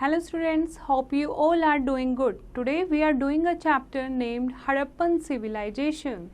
Hello students, hope you all are doing good. Today we are doing a chapter named Harappan Civilization.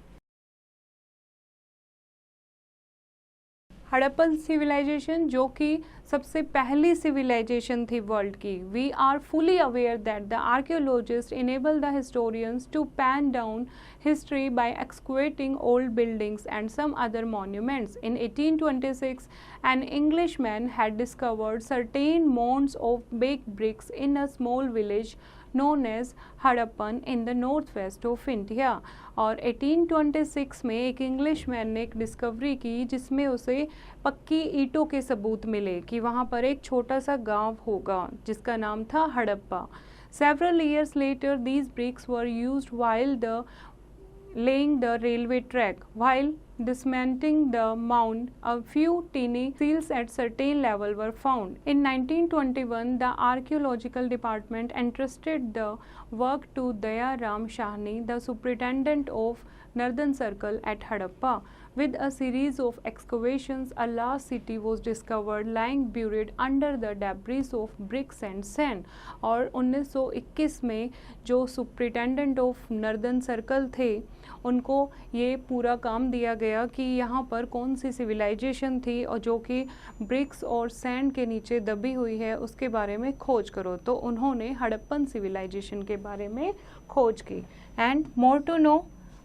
Harappan civilization जो कि सबसे पहली civilization थी world की. We are fully aware that the archaeologist enable the historians to pan down history by excavating old buildings and some other monuments. In 1826, an Englishman had discovered certain mounds of baked bricks in a small village known as Harappan in the northwest of India. और 1826 में एक Englishman ने एक discovery की जिसमें उसे पक्की ईंटों के सबूत मिले कि वहाँ पर एक छोटा सा गांव होगा जिसका नाम था Harappa. Several years later, these bricks were used while laying the railway track. While dismantling the mound, a few tiny seals at certain level were found. In 1921, the archaeological department entrusted the work to Daya Ram Shahni, the superintendent of Northern Circle at Hadappa. With a series of excavations, a large city was discovered lying buried under the debris of bricks and sand. और 1921 में जो superintendent of northern circle थे उनको ये पूरा काम दिया गया कि यहाँ पर कौन सी सिविलाइजेशन थी और जो कि ब्रिक्स और सैंड के नीचे दबी हुई है उसके बारे में खोज करो. तो उन्होंने हड़प्पन सिविलाइजेशन के बारे में खोज की. And more to know,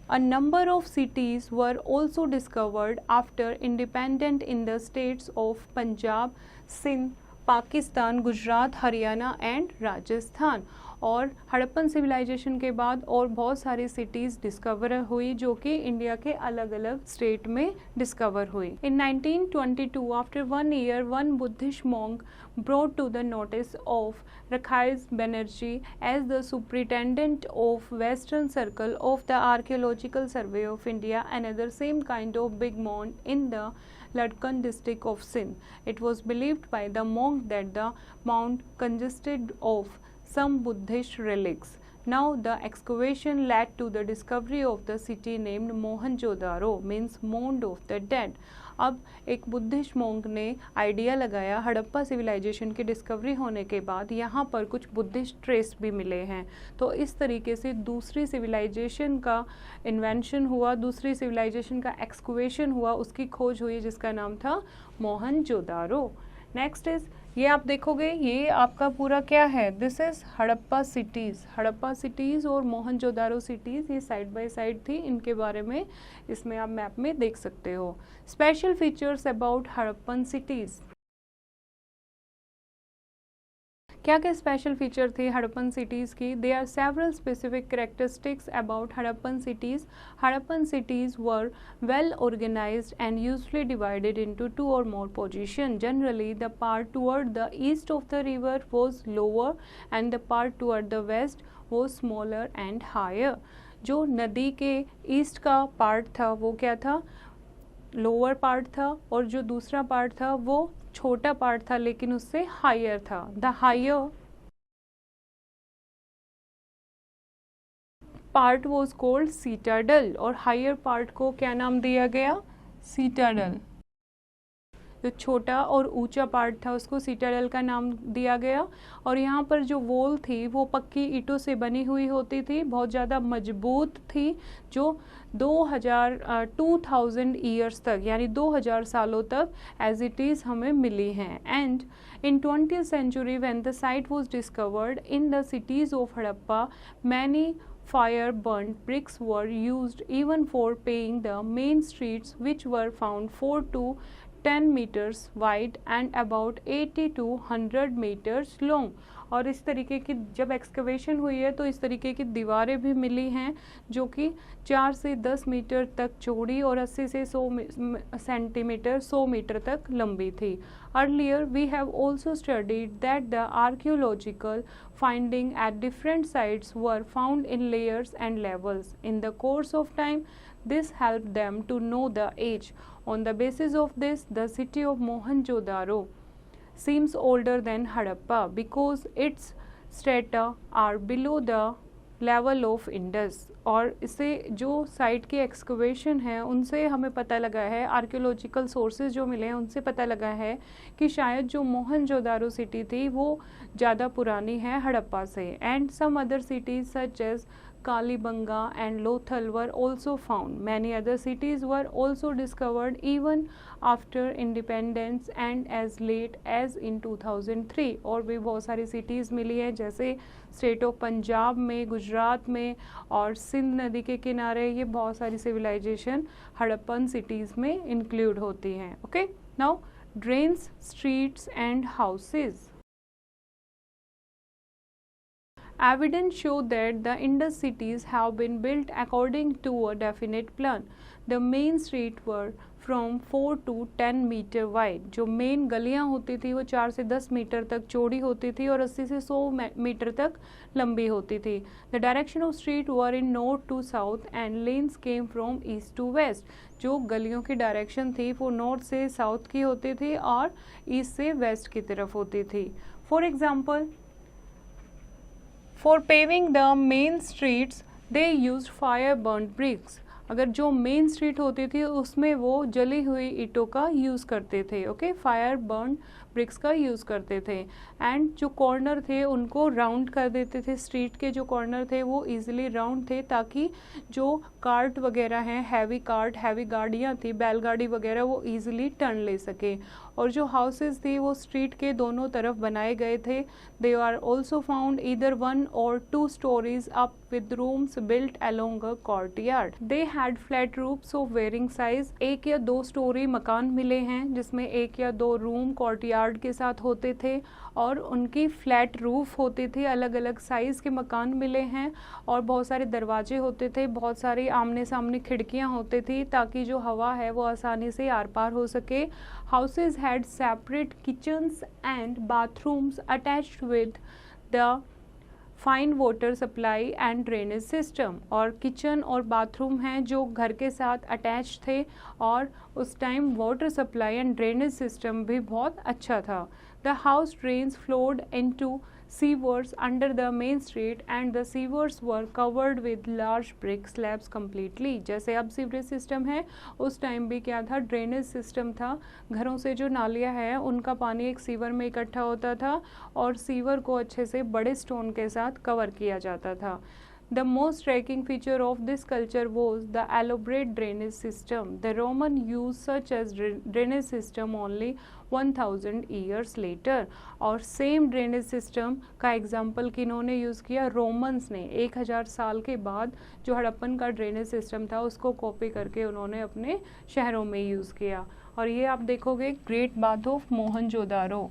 a number of cities were also discovered after independence in the states of Punjab, Sindh, Pakistan, Gujarat, Haryana and Rajasthan. और हड़प्पन सिविलाइजेशन के बाद और बहुत सारी सिटीज़ डिस्कवर हुई जो कि इंडिया के अलग अलग स्टेट में डिस्कवर हुई. इन 1922, after 1 year, one Buddhist monk brought to the notice of Rakhais Banerjee as the superintendent of Western Circle of the Archaeological Survey of India another same kind of big mound in the Ladakh district of Sindh. It was believed by the monk that the mound consisted of some Buddhist relics. Now the excavation led to the discovery of the city named Mohenjo-daro, means mound of the dead. अब एक Buddhist monk ने idea लगाया Harappa civilisation की discovery होने के बाद यहाँ पर कुछ बुद्धिस्ट ट्रेस भी मिले हैं. तो इस तरीके से दूसरी सिविलाइजेशन का इन्वेंशन हुआ, दूसरी सिविलाइजेशन का एक्सकवेशन हुआ, उसकी खोज हुई जिसका नाम था मोहनजोदारो. नेक्स्ट इज, ये आप देखोगे ये आपका पूरा क्या है, this is Harappa cities. Harappa cities और मोहनजोदारो सिटीज़ ये साइड बाय साइड थी. इनके बारे में इसमें आप मैप में देख सकते हो. Special features about Harappan cities. क्या क्या स्पेशल फीचर थे हड़प्पन सिटीज़ की. They are several specific characteristics about Harappan cities. Harappan cities were well organized and usually divided into 2 or more positions. Generally, the part toward the east of the river was lower and the part toward the west was smaller and higher. जो नदी के east का part था वो क्या था, lower part था, और जो दूसरा पार्ट था वो छोटा पार्ट था लेकिन उससे हायर था. The higher part was called citadel और हायर पार्ट को क्या नाम दिया गया, सीटाडल. जो छोटा और ऊंचा पार्ट था उसको सीटाडल का नाम दिया गया. और यहाँ पर जो वॉल थी वो पक्की ईंटों से बनी हुई होती थी, बहुत ज़्यादा मजबूत थी, जो 2000 ईयर्स तक यानी 2000 सालों तक एज इट इज़ हमें मिली हैं. And in 20th century when the site was discovered in the cities of Harappa, many fire burnt bricks were used even for paving the main streets, which were found 4 to 10 meters wide and about 80 to 100 meters long. और इस तरीके की जब excavation हुई है तो इस तरीके की दीवारें भी मिली हैं जो कि 4 से 10 मीटर तक चौड़ी और 80 से 100 सेंटीमीटर 100 मीटर तक लंबी थी. Earlier, we have also studied that the archaeological finding at different sites were found in layers and levels. In the course of time, this helped them to know the age. On the basis of this, the city of Mohenjo-daro seems older than Harappa because its strata are below the level of Indus. और इसे जो site की excavation है उनसे हमें पता लगा है, आर्कियोलॉजिकल सोर्सेज जो मिले हैं उनसे पता लगा है कि शायद जो मोहनजोदारो सिटी थी वो ज़्यादा पुरानी है हड़प्पा से। And some other cities such as Kalibanga and Lothal were also found. Many other cities were also discovered even after independence and as late as in 2003. और भी बहुत सारी cities मिली हैं, जैसे स्टेट ऑफ पंजाब में, गुजरात में और सिंध नदी के किनारे। ये बहुत सारी सिविलाइजेशन हड़प्पन सिटीज़ में इंक्लूड होती हैं। Okay, now drains, streets and houses. Evidence show that the Indus cities have been built according to a definite plan. The main street were from 4 to 10 metre wide. जो main गलियां होती थी वो 4 से 10 metre तक चौड़ी होती थी और 80 से 100 मीटर तक लंबी होती थी। The direction of street were in north to south and lanes came from east to west. जो गलियों की डायरेक्शन थी वो नॉर्थ से साउथ की होती थी और ईस्ट से वेस्ट की तरफ होती थी। For example, For paving the main streets, they used fire burnt bricks. अगर जो मेन स्ट्रीट होती थी उसमें वो जली हुई ईंटों का यूज़ करते थे। ओके, फायर बर्न ब्रिक्स का यूज़ करते थे। एंड जो कॉर्नर थे उनको राउंड कर देते थे। स्ट्रीट के जो कॉर्नर थे वो इजीली राउंड थे ताकि जो कार्ट वगैरह हैं, हैवी कार्ट, हैवी गाड़ियाँ थी, बैलगाड़ी वगैरह, वो इजीली टर्न ले सके। और जो हाउसेज थी वो स्ट्रीट के दोनों तरफ बनाए गए थे। They are also found either 1 or 2 stories up with rooms built along a courtyard. They had flat roofs of varying size. 1 या 2 स्टोरी मकान मिले हैं जिसमें 1 या 2 रूम कोर्टयार्ड के साथ होते थे और उनकी फ्लैट रूफ होती थी। अलग अलग साइज़ के मकान मिले हैं और बहुत सारे दरवाजे होते थे, बहुत सारी आमने सामने खिड़कियां होती थी ताकि जो हवा है वो आसानी से आर पार हो सके। Houses had separate kitchens and bathrooms attached with the fine water supply and drainage system. और किचन और बाथरूम हैं जो घर के साथ अटैच थे और उस time water supply and drainage system भी बहुत अच्छा था। The house drains flowed into sewers under the main street and the sewers were covered with large brick slabs completely. जैसे अब सीवरेज सिस्टम है, उस टाइम भी क्या था, ड्रेनेज सिस्टम था। घरों से जो नालियाँ हैं उनका पानी एक सीवर में इकट्ठा होता था और सीवर को अच्छे से बड़े स्टोन के साथ कवर किया जाता था। The most striking feature of this culture was the elaborate drainage system. The Roman used such as drainage system only 1000 years later. और सेम ड्रेनेज सिस्टम का एग्जाम्पल किन्होंने यूज़ किया? रोमन्स ने। 1000 साल के बाद जो हड़प्पन का ड्रेनेज सिस्टम था उसको कॉपी करके उन्होंने अपने शहरों में यूज़ किया। और ये आप देखोगे great bath of Mohenjodaro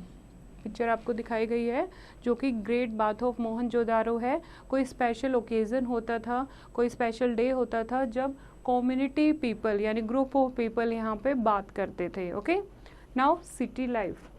picture आपको दिखाई गई है, जो कि ग्रेट बाथ ऑफ मोहनजोदारो है। कोई स्पेशल ओकेज़न होता था, कोई स्पेशल डे होता था जब कम्युनिटी पीपल यानी ग्रुप ऑफ पीपल यहाँ पे बात करते थे। Okay, now city life.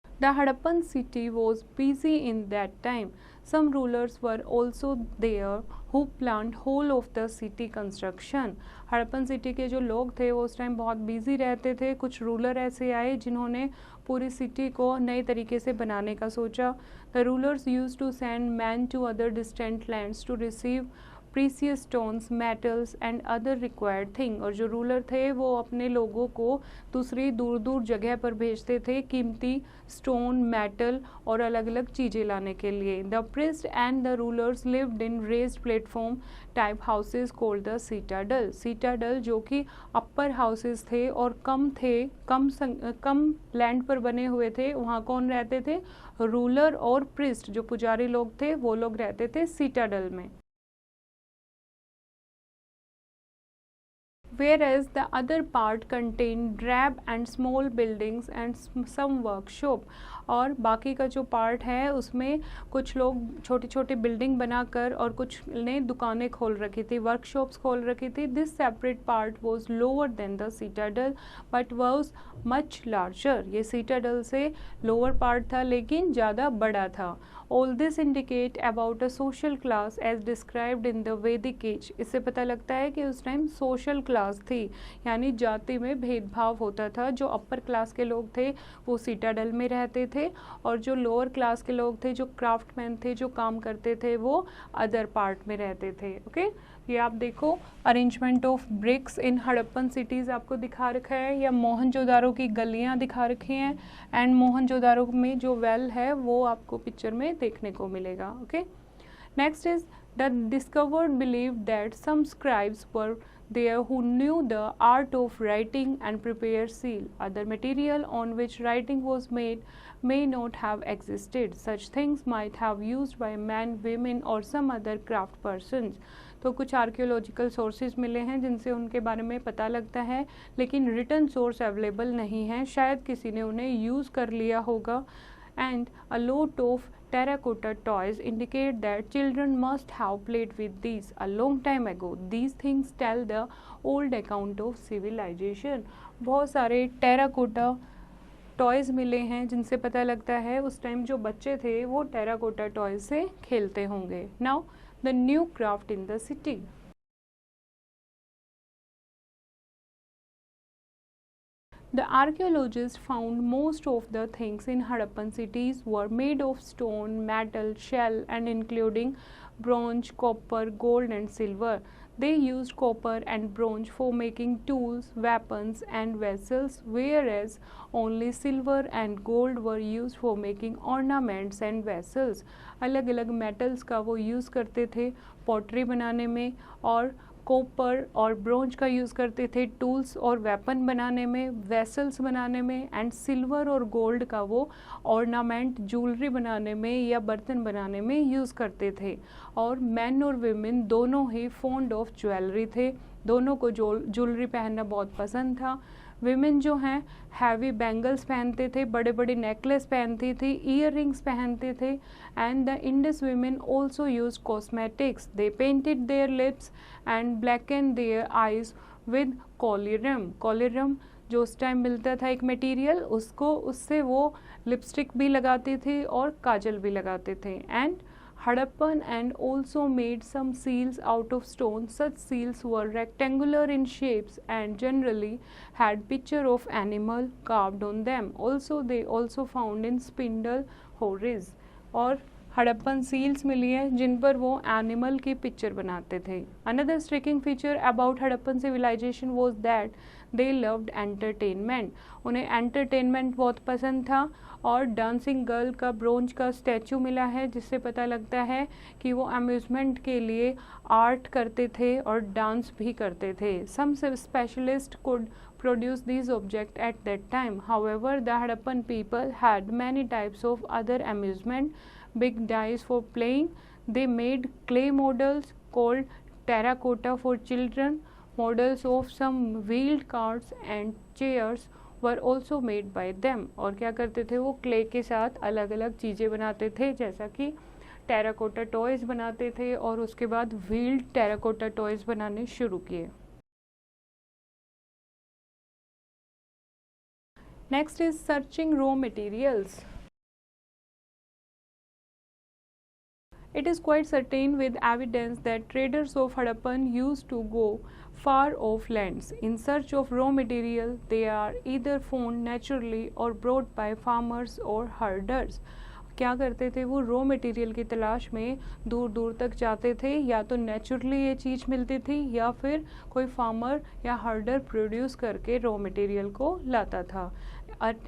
The Harappan city was busy in that time. Some rulers were also there who planned whole of the city construction. Harappan city के जो लोग थे वो उस टाइम बहुत बिजी रहते थे। कुछ रूलर ऐसे आए जिन्होंने पूरी सिटी को नए तरीके से बनाने का सोचा। The rulers used to send men to other distant lands to receive precious stones, metals and other required thing. और जो रूलर थे वो अपने लोगों को दूसरी दूर दूर जगह पर भेजते थे कीमती स्टोन, मेटल और अलग अलग चीज़ें लाने के लिए। The priest and the rulers lived in raised platform type houses called the citadel. Citadel जो कि अपर हाउसेज थे और कम लैंड पर बने हुए थे। वहाँ कौन रहते थे? रूलर और प्रिस्ट, जो पुजारी लोग थे वो लोग रहते थे सीटाडल में। Whereas the other part contained drab and small buildings and some workshop। और बाकी का जो पार्ट है उसमें कुछ लोग छोटी छोटी बिल्डिंग बनाकर और कुछ ने दुकानें खोल रखी थी, वर्कशॉप्स खोल रखी थी। This separate part was lower than the citadel but was much larger. ये सीटाडल से लोअर पार्ट था लेकिन ज़्यादा बड़ा था। All this indicate about a social class as described in the Vedic age. इससे पता लगता है कि उस टाइम सोशल क्लास थी, यानी जाति में भेदभाव होता था। जो अपर क्लास के लोग थे वो सीटाडल में रहते थे, और जो लोअर क्लास के लोग थे, जो क्राफ्टमैन थे, जो काम करते थे, वो अदर पार्ट में रहते थे। ओके, ये आप देखो arrangement of BRICS in Harappan cities आपको दिखा रखा है, या मोहनजोदारो की गलियाँ दिखा रखी हैं, एंड मोहनजोदारो में जो वेल है वो आपको पिक्चर में देखने को मिलेगा। Okay, next is the discovered believe that some scribes were there who knew the art of writing and prepare seal. Other material on which writing was made may not have existed. Such things might have used by men, women or some other craft persons. तो कुछ archaeological sources मिले हैं जिनसे उनके बारे में पता लगता है, लेकिन रिटन सोर्स अवेलेबल नहीं है, शायद किसी ने उन्हें यूज़ कर लिया होगा। And a lot of terracotta toys indicate that children must have played with these a long time ago. These things tell the old account of civilization. बहुत सारे टेराकोटा टॉयज़ मिले हैं जिनसे पता लगता है उस टाइम जो बच्चे थे वो टेराकोटा टॉयज से खेलते होंगे। Now the new craft in the city. The archaeologists found most of the things in Harappan cities were made of stone, metal, shell, and including bronze, copper, gold, and silver. They used copper and bronze for making tools, weapons, and vessels, whereas only silver and gold were used for making ornaments and vessels. अलग अलग metals का वो use करते थे pottery बनाने में, और copper और ब्रोंज का यूज़ करते थे टूल्स और वेपन बनाने में, वेसल्स बनाने में, एंड सिल्वर और गोल्ड का वो ऑर्नामेंट ज्वेलरी बनाने में या बर्तन बनाने में यूज़ करते थे। और मैन और वीमेन दोनों ही फॉन्ड ऑफ ज्वेलरी थे, दोनों को ज्वेलरी पहनना बहुत पसंद था। विमेन जो हैं हैवी बैंगल्स पहनते थे, बड़े बड़े नेकलेस पहनती थी, ईयर रिंग्स पहनते थे, and the Indus women also use cosmetics. They painted their lips and blacken their eyes with collyrium. Collyrium जो उस टाइम मिलता था एक मटेरियल, उससे वो लिपस्टिक भी लगाते थे और काजल भी लगाते थे। And Harappan and also made some seals out of stone. Such seals were rectangular in shapes and generally had picture of animal carved on them. Also they also found in spindle horses. और Harappan seals मिली है जिन पर वो animal की picture बनाते थे। Another striking feature about Harappan civilization was that they loved entertainment. उन्हें entertainment बहुत पसंद था, और डांसिंग गर्ल का ब्रोंज का स्टैचू मिला है जिससे पता लगता है कि वो अम्यूज़मेंट के लिए आर्ट करते थे और डांस भी करते थे। Some specialist could produce these objects at that time. However, the Harappan people had many types of other amusement, big dice for playing. They made clay models called terracotta for children. Models of some wheeled carts and chairs were also made by them. और क्या करते थे वो clay के साथ अलग अलग चीज़ें बनाते थे, जैसा कि टेराकोटा टॉयज़ बनाते थे और उसके बाद व्हील्ड टेराकोटा टॉयज़ बनाने शुरू किए। Next is searching raw materials. It is quite certain with evidence that traders of Harappan used to go far off lands in search of raw material. They are either found naturally or brought by farmers or herders. क्या करते थे वो raw material की तलाश में दूर दूर तक जाते थे, या तो नेचुरली ये चीज़ मिलती थी या फिर कोई फार्मर या हर्डर प्रोड्यूस करके रॉ मटेरियल को लाता था।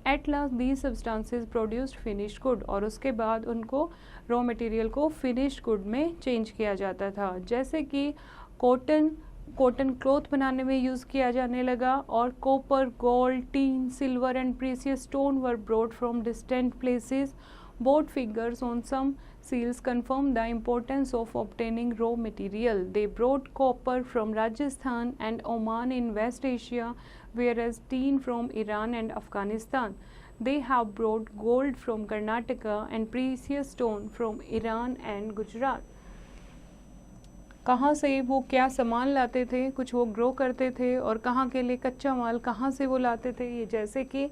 At last these substances produced finished good, और उसके बाद उनको रॉ मटेरियल को फिनिश्ड गुड में चेंज किया जाता था, जैसे कि कॉटन क्लॉथ बनाने में यूज़ किया जाने लगा, और copper, gold, tin, silver and precious stone were brought from distant places. Both figures on some seals confirm the importance of obtaining raw material. They brought copper from Rajasthan and Oman in West Asia, whereas tin from Iran and Afghanistan. They have brought gold from Karnataka and precious stone from Iran and Gujarat. कहाँ से वो क्या सामान लाते थे, कुछ वो grow करते थे, और कहाँ के लिए कच्चा माल कहाँ से वो लाते थे, ये जैसे कि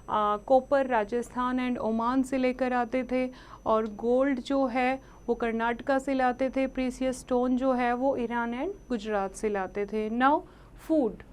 कॉपर राजस्थान एंड ओमान से लेकर आते थे, और गोल्ड जो है वो कर्नाटका से लाते थे, प्रीसियस स्टोन जो है वो ईरान एंड गुजरात से लाते थे। Now food.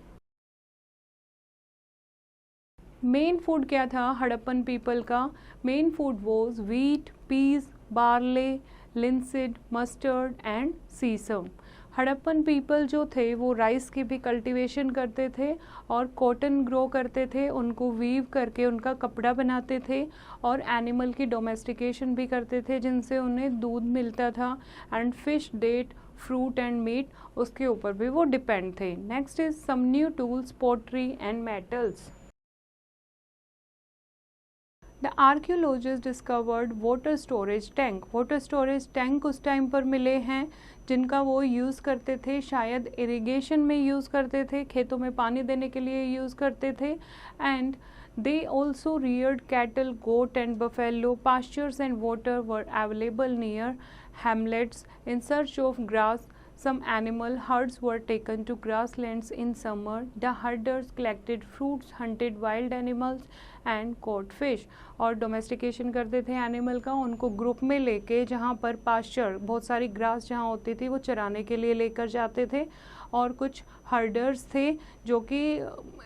मेन फूड क्या था हड़प्पन पीपल का? Main food was wheat, peas, barley, linseed, mustard and sesame. Harappan people जो थे वो राइस की भी कल्टीवेशन करते थे और कॉटन ग्रो करते थे, उनको वीव करके उनका कपड़ा बनाते थे और एनिमल की डोमेस्टिकेशन भी करते थे जिनसे उन्हें दूध मिलता था, and fish, date, fruit and meat, उसके ऊपर भी वो डिपेंड थे। Next is some new tools, pottery and metals. The archaeologist discovered water storage tank. Water storage tank उस टाइम पर मिले हैं जिनका वो यूज़ करते थे, शायद इरिगेशन में यूज़ करते थे, खेतों में पानी देने के लिए यूज़ करते थे। And they also reared cattle, goat and buffalo. Pastures and water were available near hamlets. In search of grass, some animal herds were taken to grasslands in summer. The herders collected fruits, hunted wild animals and caught fish. और domestication करते थे animal का, उनको group में लेके जहाँ पर pasture, बहुत सारी ग्रास जहाँ होती थी वो चराने के लिए लेकर जाते थे, और कुछ हर्डर्स थे जो कि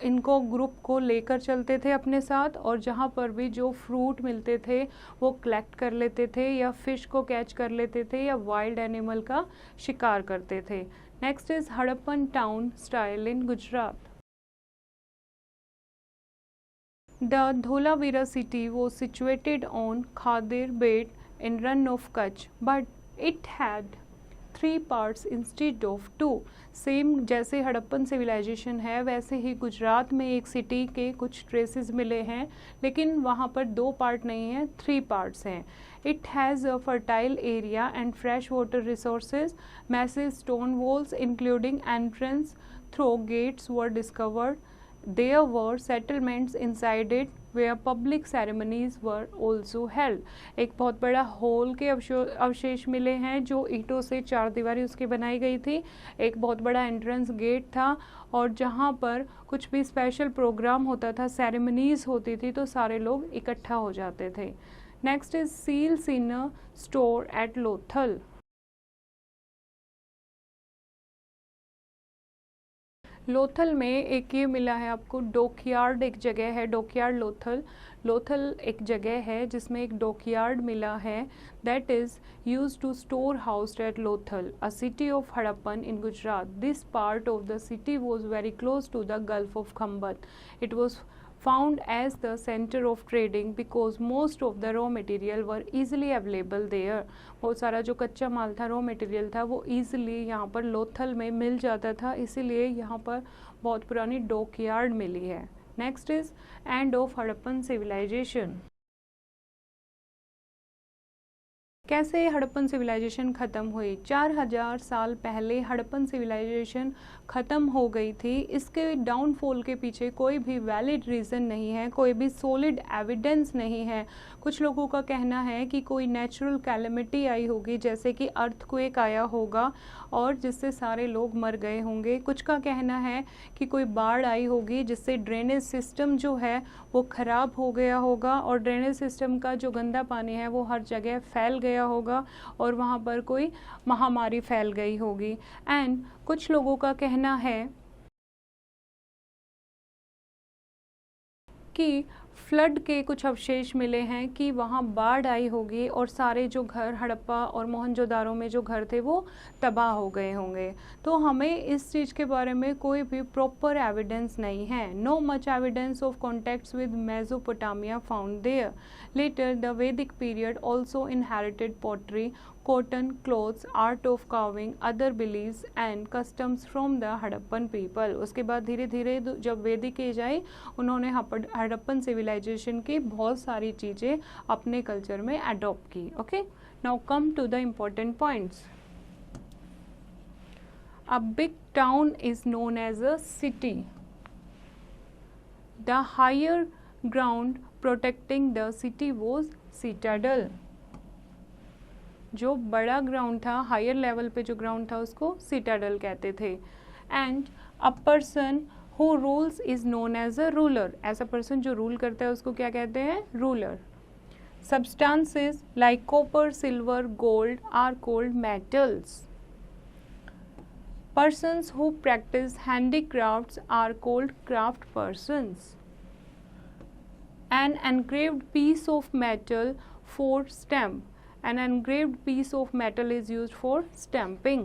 इनको ग्रुप को लेकर चलते थे अपने साथ, और जहाँ पर भी जो फ्रूट मिलते थे वो कलेक्ट कर लेते थे या फिश को कैच कर लेते थे या वाइल्ड एनिमल का शिकार करते थे। Next is Harappan town style in Gujarat. The Dholavira city was situated on Khadir Bed in Rann of Kutch, but it had 3 parts instead of 2. Same जैसे हड़प्पन सिविलाइजेशन है वैसे ही गुजरात में एक सिटी के कुछ ट्रेसेस मिले हैं, लेकिन वहाँ पर 2 पार्ट नहीं है, 3 पार्ट्स हैं। It has a fertile area and fresh water resources. Massive stone walls including entrance through gates were discovered. There were settlements inside it where public ceremonies were also held. एक बहुत बड़ा hall के अवशेष मिले हैं जो ईंटों से 4 दीवारी उसकी बनाई गई थी। एक बहुत बड़ा एंट्रेंस गेट था और जहाँ पर कुछ भी स्पेशल प्रोग्राम होता था, सेरेमनीज होती थी, तो सारे लोग इकट्ठा हो जाते थे। Next is seal sinner store at Lothal. Lothal में एक ये मिला है आपको डॉकयार्ड, एक जगह है डॉकयार्ड लोथल। लोथल एक जगह है जिसमें एक डॉकयार्ड मिला है, that is use to store house at Lothal, a city of Harappan in Gujarat. This part of the city was very close to the gulf of Khambhat. It was found as the center of trading because most of the raw material were easily available there. बहुत सारा जो कच्चा माल था, raw material था, वो easily यहाँ पर लोथल में मिल जाता था, इसीलिए यहाँ पर बहुत पुरानी डॉकयार्ड मिली है। Next is end of Harappan civilization. कैसे हड़प्पन सिविलाइजेशन ख़त्म हुई? 4000 साल पहले हड़प्पन सिविलाइजेशन ख़त्म हो गई थी। इसके डाउनफॉल के पीछे कोई भी वैलिड रीज़न नहीं है, कोई भी सॉलिड एविडेंस नहीं है। कुछ लोगों का कहना है कि कोई नेचुरल कैलेमिटी आई होगी, जैसे कि अर्थक्वेक आया होगा और जिससे सारे लोग मर गए होंगे। कुछ का कहना है कि कोई बाढ़ आई होगी जिससे ड्रेनेज सिस्टम जो है वो ख़राब हो गया होगा और ड्रेनेज सिस्टम का जो गंदा पानी है वो हर जगह फैल गया होगा और वहाँ पर कोई महामारी फैल गई होगी। एंड कुछ लोगों का कहना है कि फ्लड के कुछ अवशेष मिले हैं कि वहाँ बाढ़ आई होगी और सारे जो घर हड़प्पा और मोहनजोदारो में जो घर थे वो तबाह हो गए होंगे। तो हमें इस चीज़ के बारे में कोई भी प्रॉपर एविडेंस नहीं है। No much evidence of contacts with Mesopotamia found there. Later the Vedic period also inherited pottery, cotton, clothes, art of carving, other beliefs and customs from the Harappan people। उसके बाद धीरे धीरे जब वैदिक एज आई, उन्होंने Harappan civilisation की बहुत सारी चीज़ें अपने कल्चर में अडॉप्ट की। Okay, now come to the important points. A big town is known as a city. The higher ground protecting the city was citadel. जो बड़ा ग्राउंड था, हायर लेवल पे जो ग्राउंड था उसको सिटाडल कहते थे। And a person who rules is known as a ruler. ऐसा पर्सन जो रूल करता है उसको क्या कहते हैं? Ruler. Substances like copper, silver, gold are called metals. Persons who practice handicrafts are called craft persons. An engraved piece of metal for stamp. An engraved piece of metal is used for stamping.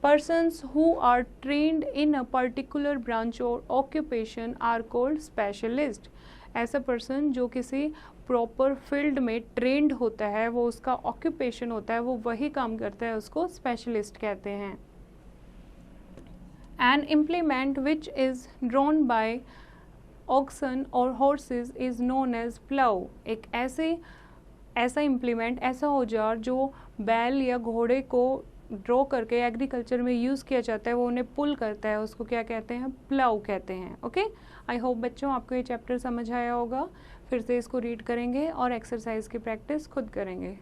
Persons who are trained in a particular branch or occupation are called specialist. ऐसा person जो किसी proper field में trend होता है, वो उसका occupation होता है, वो वही काम करता है, उसको स्पेशलिस्ट कहते हैं. An implement which is drawn by oxen or horses is known as plow. एक ऐसा इम्प्लीमेंट, ऐसा औजार जो बैल या घोड़े को ड्रॉ करके एग्रीकल्चर में यूज़ किया जाता है, वो उन्हें पुल करता है, उसको क्या कहते हैं? प्लाउ कहते हैं. ओके, आई होप बच्चों आपको ये चैप्टर समझ आया होगा. फिर से इसको रीड करेंगे और एक्सरसाइज की प्रैक्टिस खुद करेंगे.